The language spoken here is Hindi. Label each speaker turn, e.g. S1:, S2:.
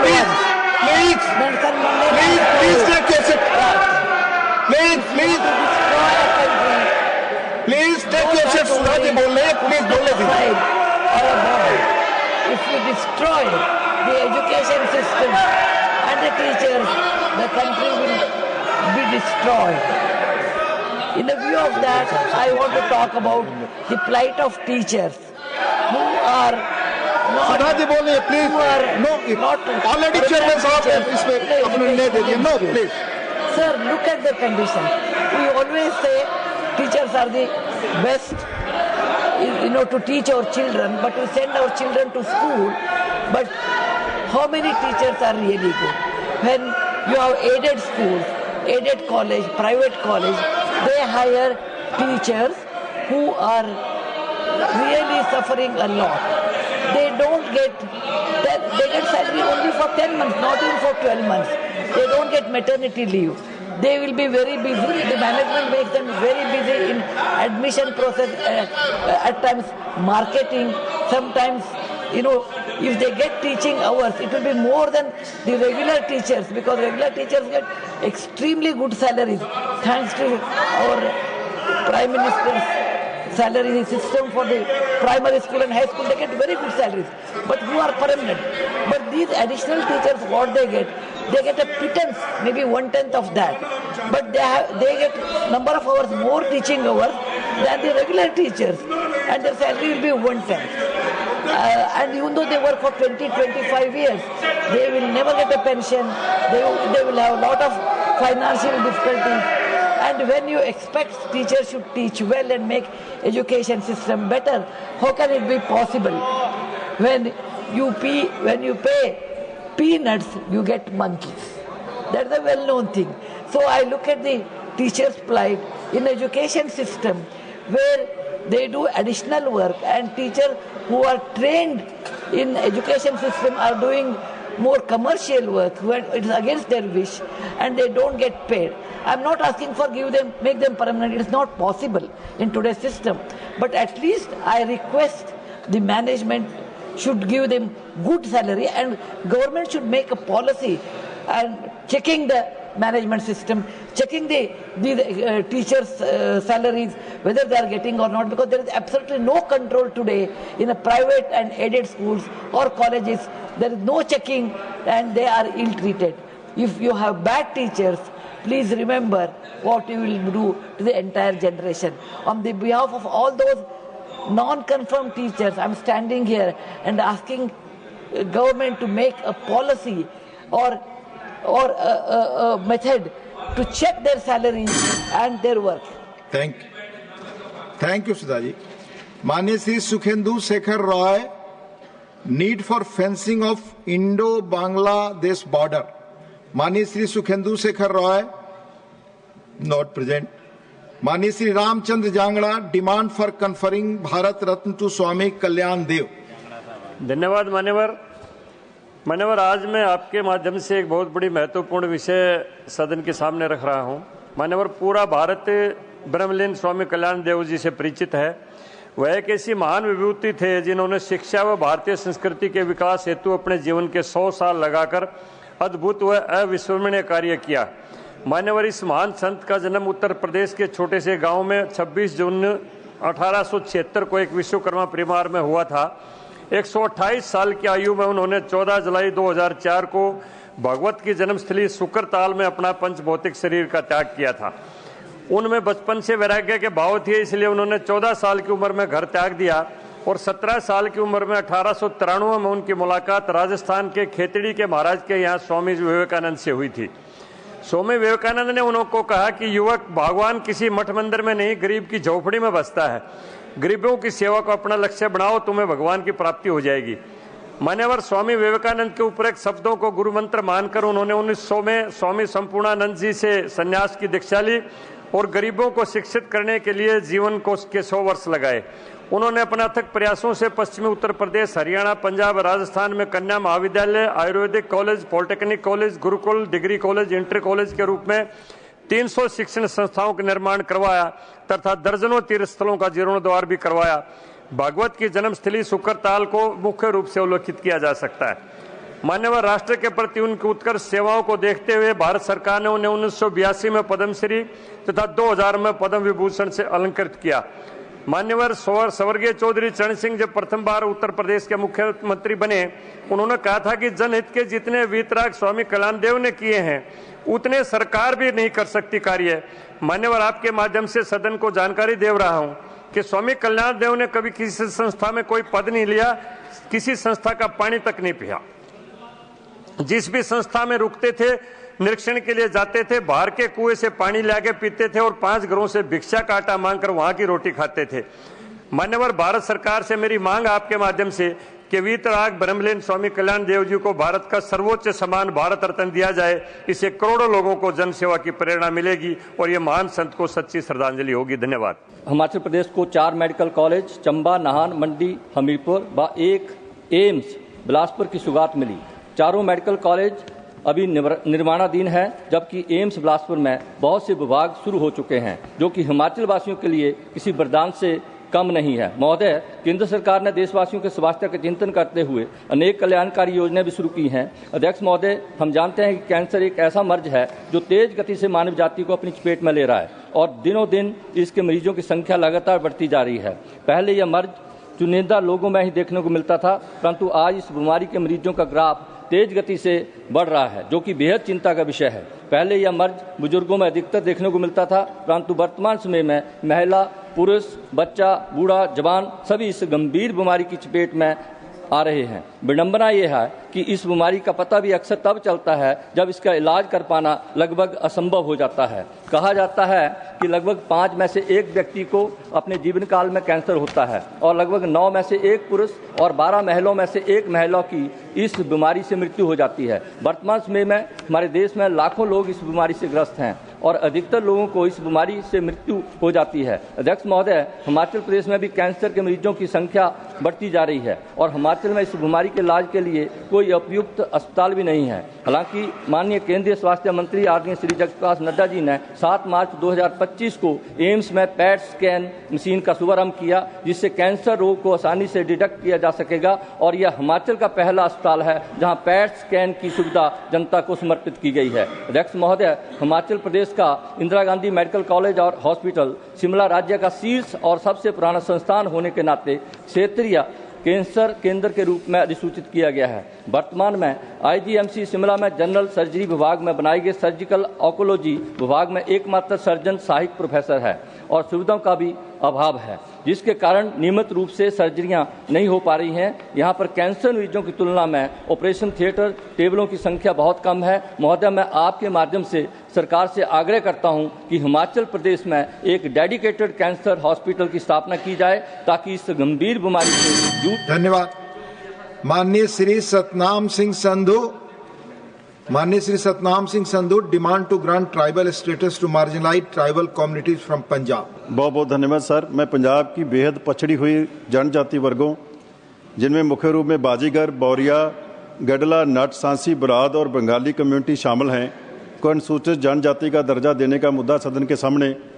S1: please, please,
S2: Nelson Mandela
S1: please, please take your seat. Please,
S2: to
S1: please,
S2: destroy a country,
S1: please take your seat. Sudhaji बोल रहे हैं, please बोलने दीजिए.
S2: tribe or a boy. If you destroy the education system and the teachers, the country will be destroyed. In the view of that, I want to talk about the plight of teachers who are not.
S1: Sudhaji बोल रहे हैं, please.
S2: Who are
S1: No,
S2: not
S1: already chairman साहब इसमें अपने निर्णय दे दिए. No, please.
S2: Sir, look at the condition. We always say teachers are the best, to teach our children, but we send our children to school. But how many teachers are really good? When you have aided schools, aided college, private college, they hire teachers who are really suffering a lot. They don't get, they get salary only for 10 months, not even for 12 months. They don't get maternity leave. They will be very busy. The management makes them very busy in admission process, at times marketing, sometimes, if they get teaching hours, it will be more than the regular teachers, because regular teachers get extremely good salaries thanks to our Prime Minister's salary system for the primary school and high school. They get very good salaries, but who are permanent. But these additional teachers, what they get a pittance, maybe 1/10 of that. But they get number of hours, more teaching hours than the regular teachers, and their salary will be 1/10. And even though they work for 20-25 years, they will never get a pension. They will have a lot of financial difficulties. And when you expect teachers should teach well and make education system better, how can it be possible? When you pay peanuts, you get monkeys. That's a well-known thing. So I look at the teachers' plight in education system, where they do additional work, and teachers who are trained in education system are doing more commercial work when it is against their wish, and they don't get paid. I'm not asking for make them permanent. It's not possible in today's system. But at least I request the management should give them good salary, and government should make a policy and checking the management system, checking the teachers' salaries, whether they are getting or not, because there is absolutely no control today in a private and aided schools or colleges. There is no checking, and they are ill-treated. If you have bad teachers, please remember what you will do to the entire generation. On the behalf of all those non-confirmed teachers, I'm standing here and asking government to make a policy or a method to check their salaries and their work.
S1: Thank you, Sudhaji. माननीय Shri Sukhendu Shekhar Roy, need for fencing off Indo Bangladesh border. माननीय श्री सुखेंदु शेखर रॉय, नॉट प्रेजेंट. माननीय Shri Ramchandra Jangra, demand for conferring Bharat Ratna to Swami Kalyan Dev.
S3: धन्यवाद मान्यवर, आज मैं आपके माध्यम से एक बहुत बड़ी महत्वपूर्ण विषय सदन के सामने रख रहा हूं. मान्यवर, पूरा भारत ब्रह्मलीन स्वामी कल्याण देव जी से परिचित है. वह एक ऐसी महान विभूति थे जिन्होंने शिक्षा व भारतीय संस्कृति के विकास हेतु अपने जीवन के 100 साल लगाकर अद्भुत व अविस्मरणीय कार्य किया. मान्यवर, इस महान संत का जन्म उत्तर प्रदेश के छोटे से गांव में 26 जून 1876 को एक विश्वकर्मा परिवार में हुआ था. 128 साल की आयु में उन्होंने 14 जुलाई 2004 को भगवत की जन्मस्थली सुकरताल में अपना पंच भौतिक शरीर का त्याग किया था. उनमें बचपन से वैराग्य के भाव थे, इसलिए उन्होंने 14 साल की उम्र में घर त्याग दिया और 17 साल की उम्र में 1893 में उनकी मुलाकात राजस्थान के खेतड़ी के महाराज के यहाँ स्वामी विवेकानंद से हुई थी. स्वामी विवेकानंद ने उनको कहा कि युवक, भगवान किसी मठ मंदिर में नहीं, गरीब की झोपड़ी में बसता है. गरीबों की सेवा को अपना लक्ष्य बनाओ, तुम्हें भगवान की प्राप्ति हो जाएगी. मान्यवर, स्वामी विवेकानंद के ऊपर एक शब्दों को गुरु मंत्र मानकर उन्होंने 1900 में स्वामी संपूर्णानंद जी से संन्यास की दीक्षा ली और गरीबों को शिक्षित करने के लिए जीवन को के 100 वर्ष लगाए. उन्होंने अपने अथक प्रयासों से पश्चिमी उत्तर प्रदेश, हरियाणा, पंजाब, राजस्थान में कन्या महाविद्यालय, Ayurvedic college, polytechnic college, Gurukul, degree college, inter college के रूप में 300 शिक्षण संस्थाओं का निर्माण करवाया तथा दर्जनों तीर्थ स्थलों का जीर्णोद्धार भी करवाया. भागवत की जन्मस्थली सुकरताल को मुख्य रूप से अवलोकित किया जा सकता है. मान्यवर, राष्ट्र के प्रति उनकी उत्कृष्ट सेवाओं को देखते हुए भारत सरकार ने उन्हें 1982 में पद्मश्री तथा 2000 में पद्म विभूषण से अलंकृत किया। मान्यवर, स्वर्गीय चौधरी चरण सिंह जब प्रथम बार उत्तर प्रदेश के मुख्यमंत्री बने, उन्होंने कहा था कि जनहित के जितने वीतराग स्वामी कल्याण देव ने किए हैं उतने सरकार भी नहीं कर सकती कार्य। मान्यवर, आपके माध्यम से सदन को जानकारी दे रहा हूं कि स्वामी कल्याण देव ने कभी किसी संस्था में कोई पद नहीं लिया, किसी संस्था का पानी तक नहीं पिया। जिस भी संस्था में रुकते थे, निरीक्षण के लिए जाते थे, बाहर के कुएं से पानी लाके पीते थे और 5 घरों से भिक्षा का आटा मांगकर वहां की रोटी खाते थे। मान्यवर, भारत सरकार से मेरी मांग आपके माध्यम से कि वीतराग ब्रह्मलीन स्वामी कल्याण देव जी को भारत का सर्वोच्च सम्मान भारत रत्न दिया जाए। इससे करोड़ों लोगों को जन सेवा की प्रेरणा मिलेगी और ये महान संत को सच्ची श्रद्धांजलि होगी। धन्यवाद।
S4: हिमाचल प्रदेश को 4 मेडिकल कॉलेज चंबा, नाहन, मंडी, हमीरपुर व 1 एम्स बिलासपुर की सौगात मिली। चारों मेडिकल कॉलेज अभी निर्माणाधीन है, जबकि एम्स बिलासपुर में बहुत से विभाग शुरू हो चुके हैं, जो कि हिमाचल वासियों के लिए किसी वरदान से कम नहीं है। महोदय, केंद्र सरकार ने देशवासियों के स्वास्थ्य का चिंतन करते हुए अनेक कल्याणकारी योजनाएं भी शुरू की हैं। अध्यक्ष महोदय, हम जानते हैं कि कैंसर एक ऐसा मर्ज है जो तेज गति से मानव जाति को अपनी चपेट में ले रहा है और दिनों दिन इसके मरीजों की संख्या लगातार बढ़ती जा रही है। पहले यह मर्ज चुनिंदा लोगों में ही देखने को मिलता था, परंतु आज इस बीमारी के मरीजों का ग्राफ तेज गति से बढ़ रहा है, जो कि बेहद चिंता का विषय है। पहले यह मर्ज बुजुर्गों में अधिकतर देखने को मिलता था, परंतु वर्तमान समय में महिला, पुरुष, बच्चा, बूढ़ा, जवान सभी इस गंभीर बीमारी की चपेट में आ रहे हैं। विडंबना यह है कि इस बीमारी का पता भी अक्सर तब चलता है जब इसका इलाज कर पाना लगभग असंभव हो जाता है। कहा जाता है कि लगभग 5 में से 1 व्यक्ति को अपने जीवन काल में कैंसर होता है और लगभग 9 में से 1 पुरुष और 12 महिलाओं में से 1 महिला की इस बीमारी से मृत्यु हो जाती है। वर्तमान समय में हमारे देश में लाखों लोग इस बीमारी से ग्रस्त हैं और अधिकतर लोगों को इस बीमारी से मृत्यु हो जाती है। अध्यक्ष महोदय, हिमाचल प्रदेश में भी कैंसर के मरीजों की संख्या बढ़ती जा रही है और हिमाचल में इस बीमारी के इलाज के लिए कोई उपयुक्त अस्पताल भी नहीं है। हालांकि माननीय केंद्रीय स्वास्थ्य मंत्री आदरणीय श्री जगत प्रकाश नड्डा जी ने 7 मार्च 2025 को एम्स में पैट स्कैन मशीन का शुभारंभ किया, जिससे कैंसर रोग को आसानी से डिटेक्ट किया जा सकेगा और यह हिमाचल का पहला अस्पताल है जहां पैट स्कैन की सुविधा जनता को समर्पित की गई है। अध्यक्ष महोदय, हिमाचल प्रदेश का इंदिरा गांधी मेडिकल कॉलेज और हॉस्पिटल शिमला राज्य का शीर्ष और सबसे पुराना संस्थान होने के नाते क्षेत्रीय कैंसर केंद्र के रूप में अधिसूचित किया गया है। वर्तमान में आईजीएमसी शिमला में जनरल सर्जरी विभाग में बनाए गए सर्जिकल ऑन्कोलॉजी विभाग में एकमात्र सर्जन सहायक प्रोफेसर है और सुविधाओं का भी अभाव है, जिसके कारण नियमित रूप से सर्जरियां नहीं हो पा रही हैं। यहां पर कैंसर मरीजों की तुलना में ऑपरेशन थिएटर टेबलों की संख्या बहुत कम है। महोदय, मैं आपके माध्यम से सरकार से आग्रह करता हूं कि हिमाचल प्रदेश में एक डेडिकेटेड कैंसर हॉस्पिटल की स्थापना की जाए ताकि इस गंभीर बीमारी से
S1: धन्यवाद। माननीय Shri Satnam Singh Sandhu demand to grant tribal status to marginalised tribal communities from Punjab.
S5: बहुत बहुत धन्यवाद सर। मैं पंजाब की बेहद पछड़ी हुई जनजाति वर्गों, जिनमें मुख्य रूप में बाजीगर, बौरिया, गडला, नट, सांसी, बराद और बंगाली कम्युनिटी शामिल हैं, को अनुसूचित जनजाति का दर्जा देने का मुद्दा सदन के सामने